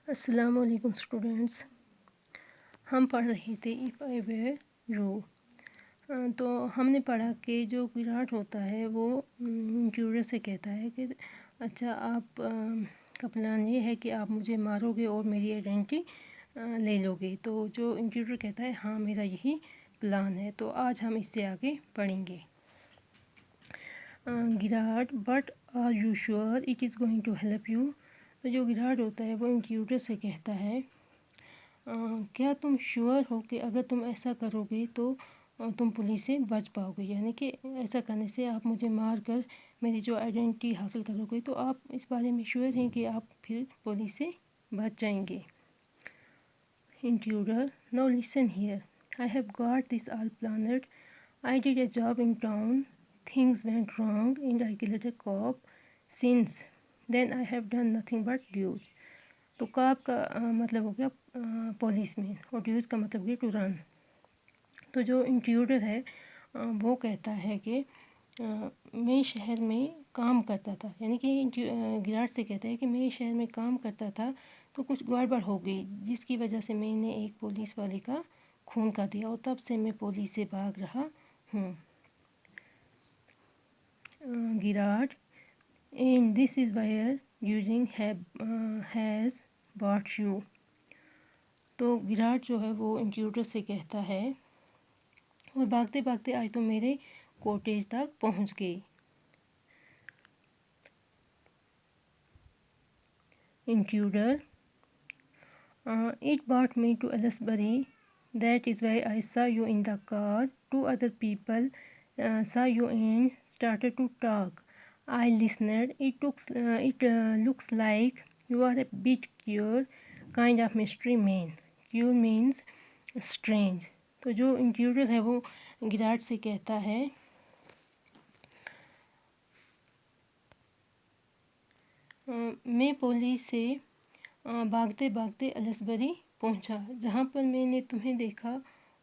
السلام علیکم اسٹوڈینٹس، ہم پڑھ رہے تھے ایف آئی ویئر یو۔ تو ہم نے پڑھا کہ جو گراٹ ہوتا ہے وہ انٹروڈر سے کہتا ہے کہ اچھا آپ کا پلان یہ ہے کہ آپ مجھے مارو گے اور میری آئیڈینٹی لے لو گے۔ تو جو انٹروڈر کہتا ہے ہاں میرا یہی پلان ہے۔ تو آج ہم اس سے آگے پڑھیں گے۔ گراٹ but are you sure it is going to help you. تو جو گراٹ ہوتا ہے وہ انٹروڈر سے کہتا ہے کیا تم شیور ہو کہ اگر تم ایسا کرو گے تو تم پولیس سے بچ پاؤ گے، یعنی کہ ایسا کرنے سے آپ مجھے مار کر میری جو آئیڈینٹی حاصل کرو گے تو آپ اس بارے میں شیور ہیں کہ آپ پھر پولیس سے بچ جائیں گے۔ Intruder: no listen here, I have got this all planned, I did a job in town, things went wrong and I killed a cop, since then I have done nothing but dues. تو cop کا مطلب ہو گیا police مین اور dues کا مطلب ہے to run. تو جو انٹروڈر ہے وہ کہتا ہے کہ میں شہر میں کام کرتا تھا، یعنی کہ گراٹ سے کہتا ہے کہ میں شہر میں کام کرتا تھا تو کچھ گڑبڑ ہو گئی جس کی وجہ سے میں نے ایک پولیس والے کا خون کر دیا اور تب سے میں پولیس سے بھاگ رہا ہوں۔ گراٹ: and this is where using his what you. تو گراٹ جو ہے وہ انٹروڈر سے کہتا ہے اور بھاگتے بھاگتے آج تو میرے کوٹیج تک پہنچ گئی۔ Intruder: it brought me to Aylesbury, that is why I saw you in the car. Two other people saw you and started to talk. I listened. It looks like you are a bit queer kind of mystery man. Queer means strange. تو جو intruder ہے وہ گراٹ سے کہتا ہے میں police سے بھاگتے بھاگتے ایلسبری پہنچا جہاں پر میں نے تمہیں دیکھا،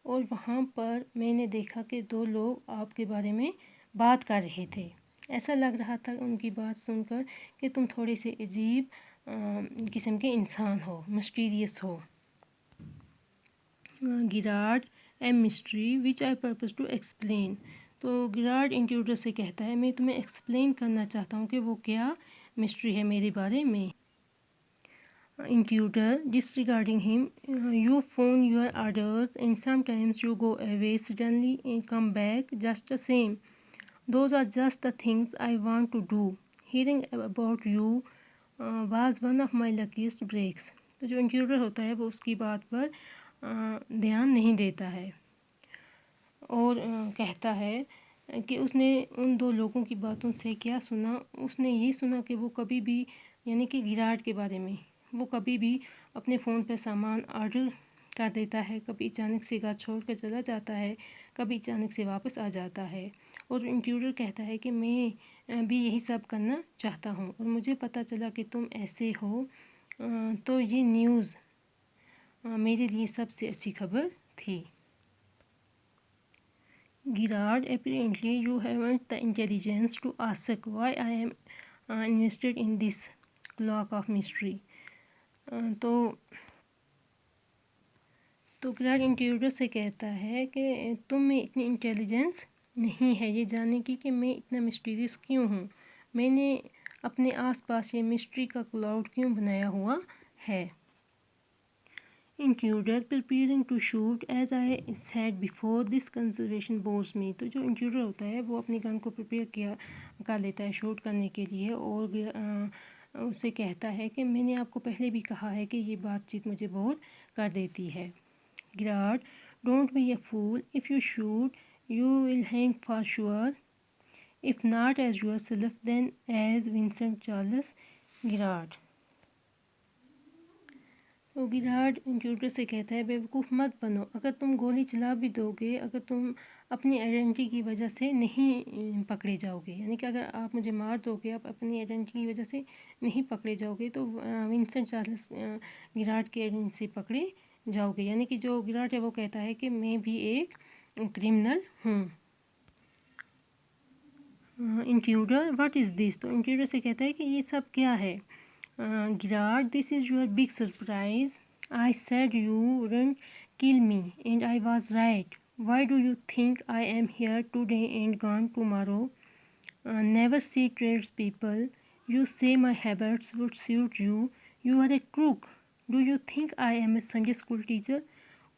اور وہاں پر میں نے دیکھا کہ دو لوگ آپ کے بارے میں بات کر رہے تھے۔ ایسا لگ رہا تھا ان کی بات سن کر کہ تم تھوڑے سے عجیب قسم کے انسان ہو، مسٹیریس ہو۔ گراٹ: a mystery which I purpose to explain. تو گراٹ انٹروڈر سے کہتا ہے میں تمہیں ایکسپلین کرنا چاہتا ہوں کہ وہ کیا مسٹری ہے میرے بارے میں۔ Intruder disregarding hmm: you phone your orders and sometimes you go away suddenly and come back just the same, those are just the things I want to do, hearing about you was one of my luckiest breaks. تو جو intruder ہوتا ہے وہ اس کی بات پر دھیان نہیں دیتا ہے اور کہتا ہے کہ اس نے ان دو لوگوں کی باتوں سے کیا سنا، اس نے یہ سنا کہ وہ کبھی بھی، یعنی کہ گراٹ کے بارے میں، وہ کبھی بھی اپنے فون پہ سامان آرڈر کر دیتا ہے، کبھی اچانک سے گھر چھوڑ کر چلا جاتا ہے، کبھی اچانک سے واپس آ جاتا ہے۔ اور انٹروڈر کہتا ہے کہ میں بھی یہی سب کرنا چاہتا ہوں اور مجھے پتہ چلا کہ تم ایسے ہو، تو یہ نیوز میرے لیے سب سے اچھی خبر تھی۔ گراٹ: apparently you haven't the intelligence to ask why I am invested in this cloak of mystery. تو گراٹ انٹروڈر سے کہتا ہے کہ تم میں اتنی انٹیلیجنس نہیں ہے یہ جاننے کی کہ میں اتنا مسٹیریس کیوں ہوں، میں نے اپنے آس پاس یہ مسٹری کا کلاؤڈ کیوں بنایا ہوا ہے۔ Intruder preparing to shoot as I said before this consideration bores me. تو جو انٹروڈر ہوتا ہے وہ اپنی گن کو پریپیئر کر لیتا ہے شوٹ کرنے کے لیے اور اسے کہتا ہے کہ میں نے آپ کو پہلے بھی کہا ہے کہ یہ بات چیت مجھے بور کر دیتی ہے۔ گراٹ: don't be a fool, if you shoot you will hang for sure, if not as yourself then as Vincent Charles. گراٹ: تو گراٹ انٹروڈر سے کہتا ہے بیوقوف مت بنو، اگر تم گولی چلا بھی دو گے، اگر تم اپنی آئیڈینٹی کی وجہ سے نہیں پکڑے جاؤ گے، یعنی کہ اگر آپ مجھے مار دو گے، آپ اپنی آئیڈینٹی کی وجہ سے نہیں پکڑے جاؤ گے تو ونسنٹ چارلس گراٹ کے آئیڈینٹی سے پکڑے جاؤ گے، یعنی کہ جو گراٹ ہے وہ کہتا ہے کہ میں بھی ایک کرمنل ہوں۔ انٹروڈر: واٹ از دس؟ تو انٹروڈر سے کہتا ہے کہ یہ سب کیا ہے؟ Gerard, this is your big surprise. I said you wouldn't kill me, and I was right. Why do you think I am here today and gone tomorrow? Never see tradespeople. You say my habits would suit you. You are a crook. Do you think I am a Sunday school teacher?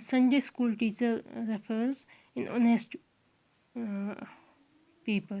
Sunday school teacher refers in honest people,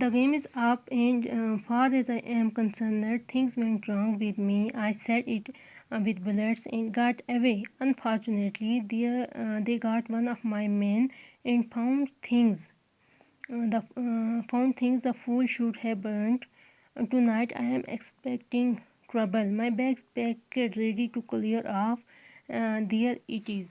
the game is up, and far as I am concerned, things went wrong with me. I said it with bullets and got away. Unfortunately, they got one of my men and found things. The fool should have burnt. Tonight I am expecting trouble. My bags packed, ready to clear off. There it is.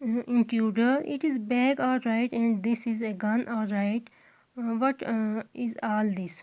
Intruder, it is bag all right and this is a gun all right. What is all this?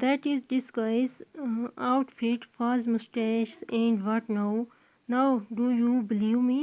that is disguise, outfit, false mustache and what now? Now do you believe me?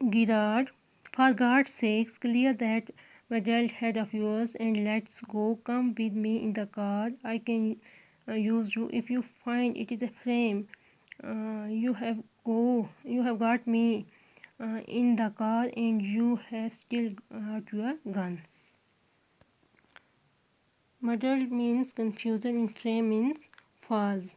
Gerard, for God's sakes, clear that bedraggled head of yours and let's go. Come with me in the car. I can use you if you find it is a frame. You have got me in the car and you have still got your gun. Muddled means confusion and frame means false.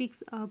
picks up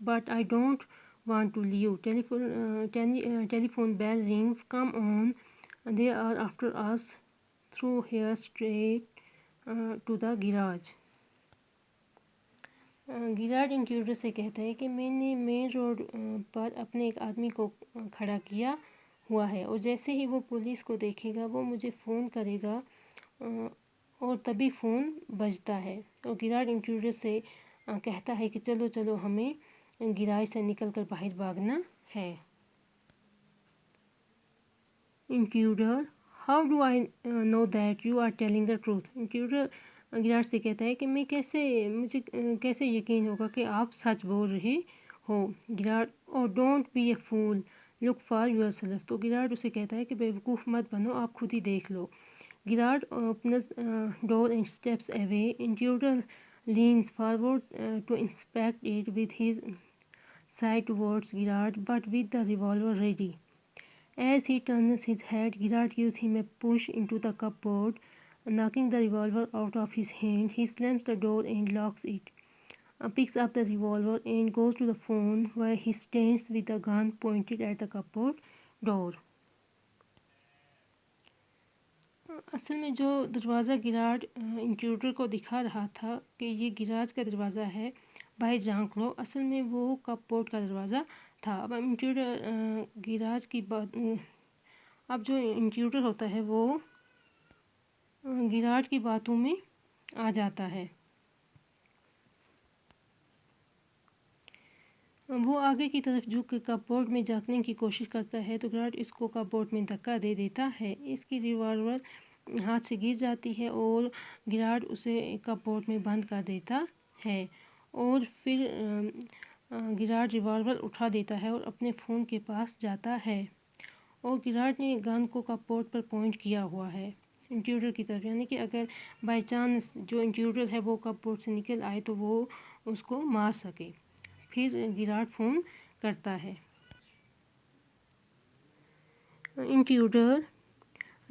but I don't want to leave. Telephone bell rings. Come on. They are after us. Through here straight to the garage. گراڈ intruder سے کہتا ہے کہ میں نے main road پر اپنے ایک آدمی کو کھڑا کیا ہوا ہے، اور جیسے ہی وہ پولیس کو دیکھے گا وہ مجھے فون کرے گا، اور تبھی فون بجتا ہے۔ اور گراڈ انٹروڈر سے کہتا ہے کہ چلو چلو ہمیں گراج سے نکل کر باہر بھاگنا ہے۔ Intruder: how do I know that you are telling the truth? Intruder garage سے کہتا ہے کہ مجھے کیسے یقین ہوگا کہ آپ سچ بول رہے ہو؟ گراج: oh don't be a fool, look for yourself. تو گراج اسے کہتا ہے کہ بیوقوف مت بنو، آپ خود ہی دیکھ لو۔ گراج opens door and steps away. Intruder leans forward to inspect it with his side towards Girard, but with the revolver ready. As he turns his head, Girard gives him a push into the cupboard, knocking the revolver out of his hand. He slams the door and locks it, picks up the revolver and goes to the phone, where he stands with the gun pointed at the cupboard door. اصل میں جو دروازہ گراڈ intruder کو دکھا رہا تھا کہ یہ گراج کا دروازہ ہے، باہر جھانک لو، اصل میں وہ کپ بورڈ کا دروازہ تھا۔ اب انٹروڈر گراج کی بات اب جو انٹروڈر ہوتا ہے وہ گراڈ کی باتوں میں آ جاتا ہے۔ وہ آگے کی طرف جھک کے کپ بورڈ میں جھانکنے کی کوشش کرتا ہے تو گراڈ اس کو کپ بورڈ میں دھکا دے دیتا ہے۔ اس کی ریوالور ہاتھ سے گر جاتی ہے اور گراڈ اسے کپ بورڈ میں بند کر دیتا ہے، اور پھر گراڈ ریوالور اٹھا دیتا ہے اور اپنے فون کے پاس جاتا ہے، اور گراڈ نے گن کو کپ بورڈ پر پوائنٹ کیا ہوا ہے انٹروڈر کی طرف، یعنی کہ اگر بائی چانس جو انٹروڈر ہے وہ کپ بورڈ سے نکل آئے تو وہ اس کو مار سکے۔ پھر گراڈ فون کرتا ہے۔ Intruder: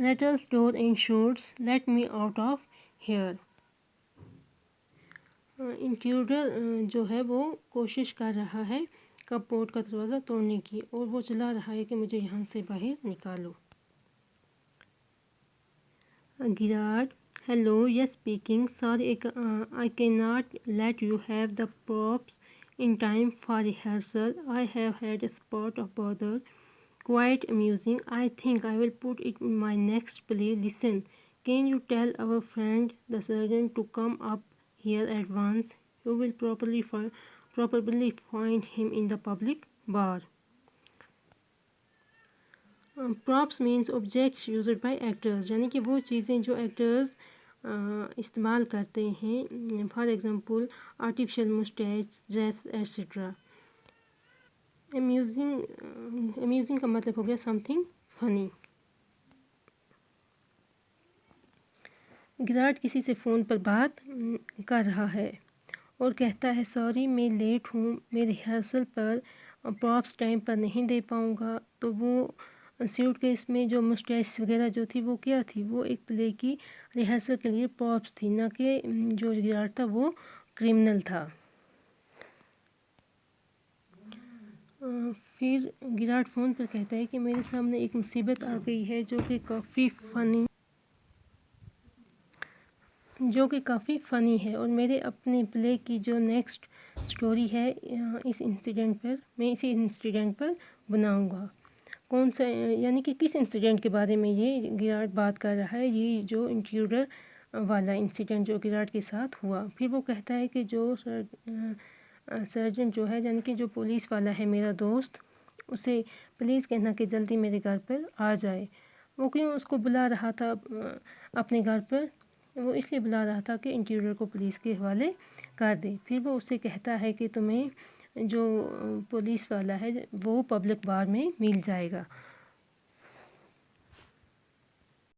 rattles door and shouts, let me out of here. Intruder جو ہے وہ کوشش کر رہا ہے کپ بورڈ کا دروازہ توڑنے کی، اور وہ چلا رہا ہے کہ مجھے یہاں سے باہر نکالو۔ گراڈ: hello, yes speaking, sorry I cannot let you have the props in time for rehearsal. I have had a spot of bother. Quite amusing. I think I will put it in my next play. Listen, can you tell our friend the sergeant to come up here at once? You will probably find him in the public bar. Props means objects used by actors، یعنی کہ وہ چیزیں جو actors استعمال کرتے ہیں، for example artificial moustache, dress etcetera. Amusing کا مطلب ہو گیا سم تھنگ فنی۔ گراڈ کسی سے فون پر بات کر رہا ہے اور کہتا ہے سوری میں لیٹ ہوں، میں ریہرسل پر پراپس ٹائم پر نہیں دے پاؤں گا۔ تو وہ سیوٹ کیس میں جو مسٹیچ وغیرہ جو تھی وہ کیا تھی، وہ ایک پلے کی ریہرسل کے لیے پراپس تھی، نہ کہ جو گراڈ تھا وہ کرمنل تھا۔ پھر گراڈ فون پر کہتا ہے کہ میرے سامنے ایک مصیبت آ گئی ہے جو کہ کافی فنی ہے، اور میرے اپنے پلے کی جو نیکسٹ سٹوری ہے میں اسی انسیڈنٹ پر بناؤں گا۔ کون سا، یعنی کہ کس انسیڈنٹ کے بارے میں یہ گراڈ بات کر رہا ہے؟ یہ جو انٹروڈر والا انسیڈنٹ جو گراڈ کے ساتھ ہوا۔ پھر وہ کہتا ہے کہ جو سرجن جو ہے، یعنی کہ جو پولیس والا ہے میرا دوست، اسے پلیز کہنا کہ جلدی میرے گھر پر آ جائے۔ وہ کیوں اس کو بلا رہا تھا اپنے گھر پر؟ وہ اس لیے بلا رہا تھا کہ انٹروڈر کو پولیس کے حوالے کر دے۔ پھر وہ اسے کہتا ہے کہ تمہیں جو پولیس والا ہے وہ پبلک بار میں مل جائے گا۔